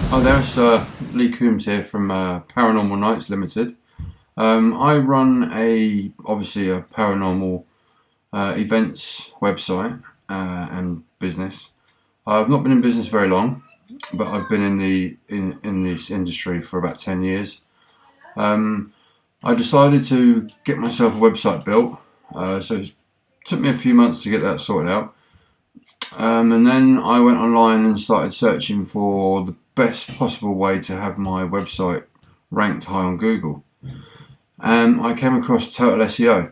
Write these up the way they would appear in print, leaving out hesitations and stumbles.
Hi there, it's Lee Coombs here from Paranormal Nights Limited. I run obviously a paranormal events website and business. I've not been in business very long, but I've been in this industry for about 10 years. I decided to get myself a website built, so it took me a few months to get that sorted out. And then I went online and started searching for the best possible way to have my website ranked high on Google. I came across Total SEO.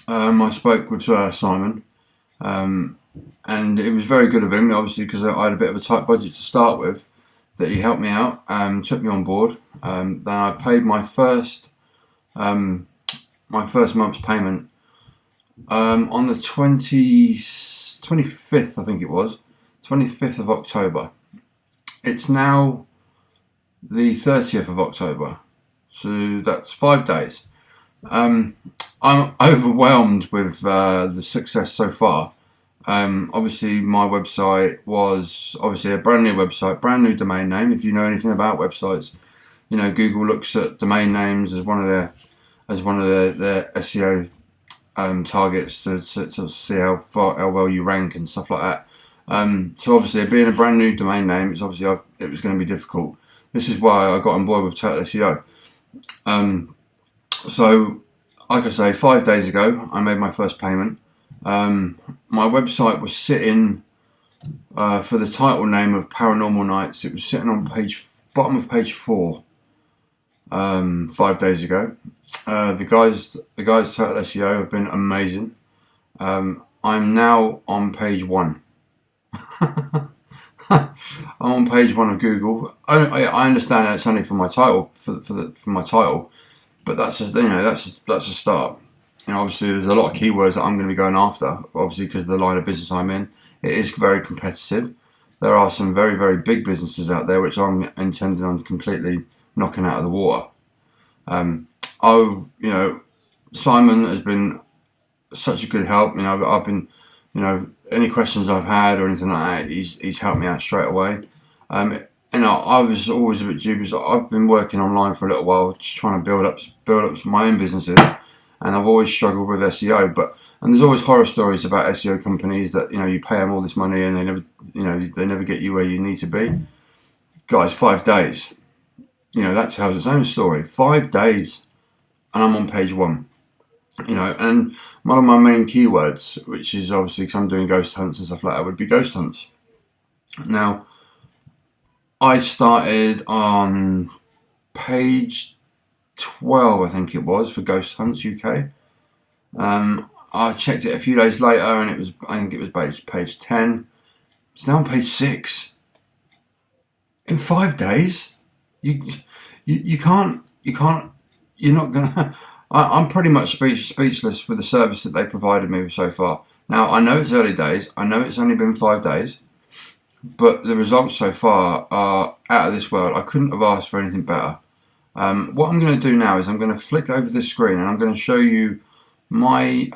I spoke with Simon, and it was very good of him, obviously, because I had a bit of a tight budget to start with. That he helped me out, took me on board. Then I paid my first month's payment on the 25th, I think it was, 25th of October. It's now the 30th of October, so that's 5 days. I'm overwhelmed with the success so far. Obviously, my website was obviously a brand new website, brand new domain name. If you know anything about websites, you know Google looks at domain names as one of their SEO targets to see how well you rank and stuff like that. So obviously, being a brand new domain name, it was going to be difficult. This is why I got on board with Total SEO. So, like I say, 5 days ago, I made my first payment. My website was sitting for the title name of Paranormal Nights. It was sitting on bottom of page 4 5 days ago. The guys Total SEO have been amazing. I'm now on page 1. I'm on page 1 of Google. I understand that it's only for my title, for my title, but that's a start. Obviously, there's a lot of keywords that I'm going to be going after. Obviously, because of the line of business I'm in, it is very competitive. There are some very, very big businesses out there which I'm intending on completely knocking out of the water. Simon has been such a good help. I've been, any questions I've had or anything like that, he's helped me out straight away. I was always a bit dubious. I've been working online for a little while, just trying to build up my own businesses, and I've always struggled with SEO. And there's always horror stories about SEO companies that you pay them all this money and they never get you where you need to be. Guys, 5 days. That tells its own story. 5 days, and I'm on page 1. And one of my main keywords, which is obviously because I'm doing ghost hunts and stuff like that, would be ghost hunts. Now, I started on page 12, I think it was, for Ghost Hunts UK. I checked it a few days later, and I think it was page 10. It's now on page 6. In 5 days, you can't. You're not gonna. I'm pretty much speechless with the service that they provided me with so far. Now, I know it's early days. I know it's only been 5 days. But the results so far are out of this world. I couldn't have asked for anything better. What I'm going to do now is I'm going to flick over the screen and I'm going to show you my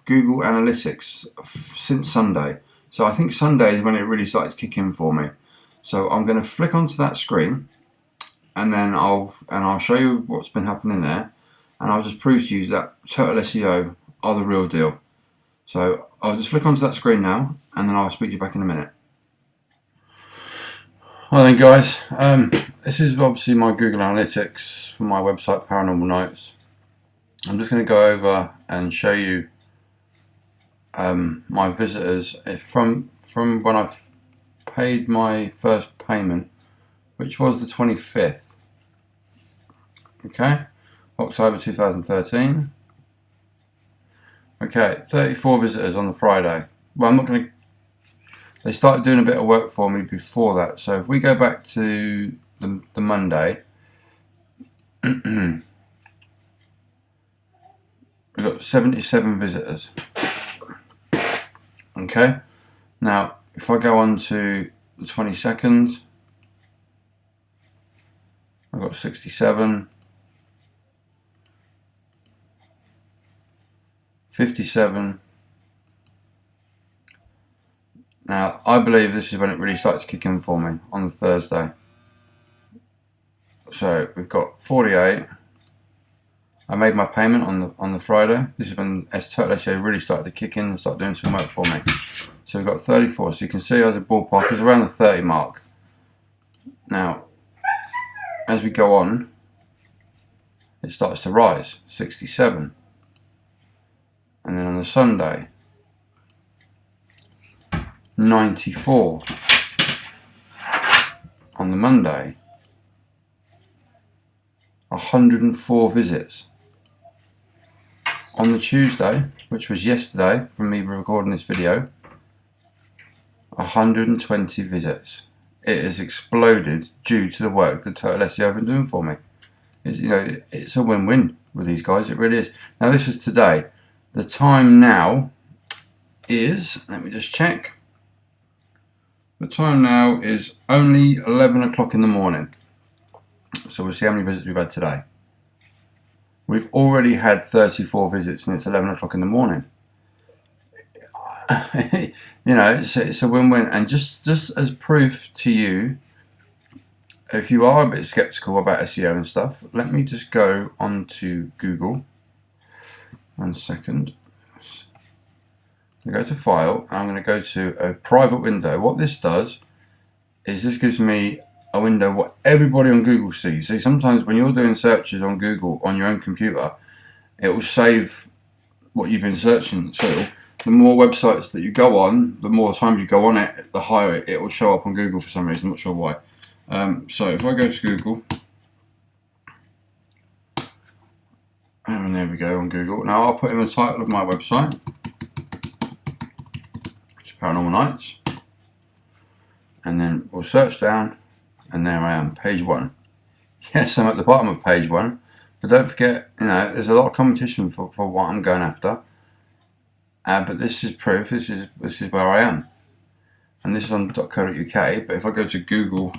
Google Analytics since Sunday. So I think Sunday is when it really started to kick in for me. So I'm going to flick onto that screen, and then I'll show you what's been happening there, and I'll just prove to you that Total SEO are the real deal. So I'll just flick onto that screen now, and then I'll speak to you back in a minute. Hi then, guys. This is obviously my Google Analytics for my website Paranormal Nights. I'm just going to go over and show you my visitors from when I paid my first payment, which was the 25th. Okay, October 2013. Okay, 34 visitors on the Friday. Well, I'm not going to. They started doing a bit of work for me before that. So if we go back to the Monday, we've got 77 visitors. Okay. Now, if I go on to the 22nd, I've got 67, 57, Now, I believe this is when it really started to kick in for me, on the Thursday. So we've got 48. I made my payment on the Friday. This is when Total SEO really started to kick in and start doing some work for me. So we've got 34. So you can see the ballpark is around the 30 mark. Now, as we go on, it starts to rise, 67. And then on the Sunday, 94. On the Monday, 104 visits. On the Tuesday, which was yesterday from me recording this video, 120 visits. It has exploded due to the work that Total SEO have been doing for me. It's a win-win with these guys, it really is. Now this is today. The time now is, let me just check. The time now is only 11 o'clock in the morning. So we'll see how many visits we've had today. We've already had 34 visits and it's 11 o'clock in the morning. It's a win-win. And just as proof to you, if you are a bit skeptical about SEO and stuff, let me just go onto Google. 1 second. I'm going to go to File, and I'm going to go to a private window. What this does is this gives me a window what everybody on Google sees. See, sometimes when you're doing searches on Google on your own computer, it will save what you've been searching. So the more websites that you go on, the more times you go on it, the higher it will show up on Google for some reason. I'm not sure why. So if I go to Google, and there we go on Google. Now I'll put in the title of my website, which is Paranormal Nights, and then we'll search down, and there I am, page 1. Yes, I'm at the bottom of page 1, but don't forget, there's a lot of competition for what I'm going after. But this is proof. This is where I am, and this is on .co.uk. But if I go to google.com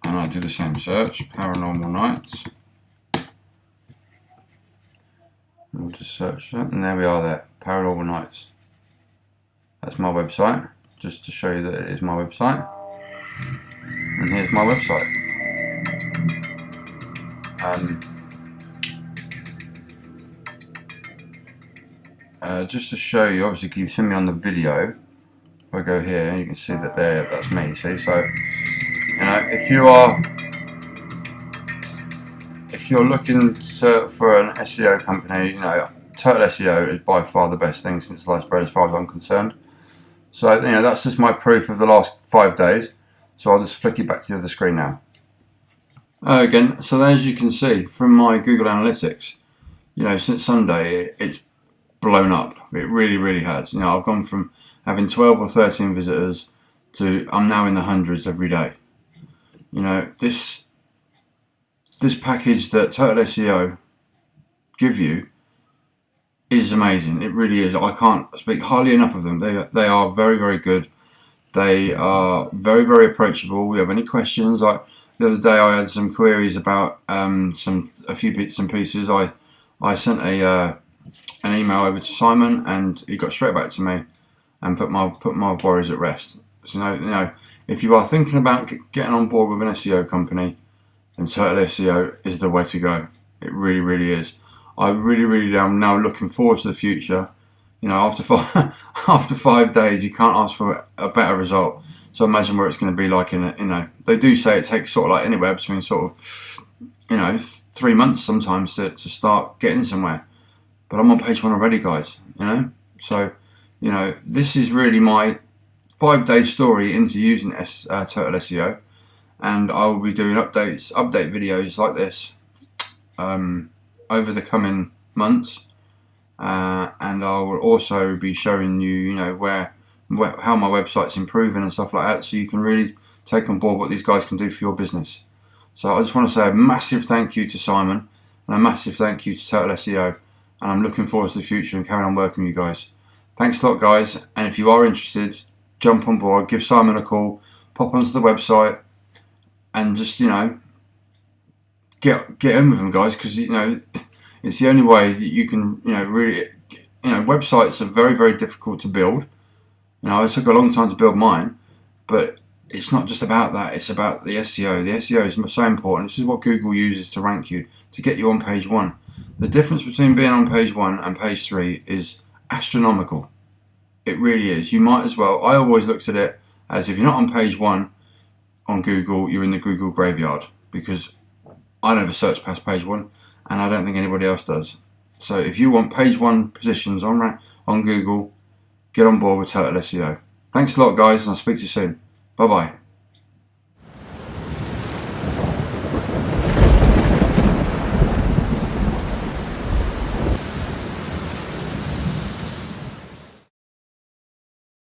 and I do the same search, Paranormal Nights, and we'll just search that, and there we are. There, Paranormal Nights. That's my website, just to show you that it is my website. And here's my website. Just to show you, obviously you've seen me on the video. If I go here, you can see that that's me. See, so if you're looking for an SEO company, Total SEO is by far the best thing since sliced bread, as far as I'm concerned. So that's just my proof of the last 5 days. So I'll just flick you back to the other screen now. Again, so as you can see from my Google Analytics, since Sunday it's blown up. It really, really has. I've gone from having 12 or 13 visitors to I'm now in the hundreds every day. This package that Total SEO give you is amazing. It really is. I can't speak highly enough of them. They are very, very good. They are very, very approachable. We have any questions, like the other day I had some queries about a few bits and pieces. I sent an email over to Simon, and he got straight back to me and put my worries at rest. So if you are thinking about getting on board with an SEO company, then Total SEO is the way to go. It really, really is. I really, really am now looking forward to the future. After 5 days, you can't ask for a better result. So imagine where it's going to be like they do say it takes sort of like anywhere between sort of 3 months sometimes to start getting somewhere. But I'm on page 1 already, guys. So this is really my 5-day story into using Total SEO, and I will be doing update videos like this over the coming months, and I will also be showing you, how my website's improving and stuff like that, so you can really take on board what these guys can do for your business. So I just want to say a massive thank you to Simon, and a massive thank you to Total SEO, and I'm looking forward to the future and carrying on working with you guys. Thanks a lot, guys, and if you are interested, jump on board, give Simon a call, pop onto the website, and just get in with them, guys, because it's the only way that you can really websites are very, very difficult to build. It took a long time to build mine, but it's not just about that. It's about the SEO. The SEO is so important. This is what Google uses to rank you, to get you on page 1. The difference between being on page 1 and page 3 is astronomical. It really is. You might as well. I always looked at it as, if you're not on page 1 on Google, you're in the Google graveyard, because I never search past page 1, and I don't think anybody else does. So if you want page 1 positions on Google, get on board with Total SEO. Thanks a lot, guys, and I'll speak to you soon. Bye bye.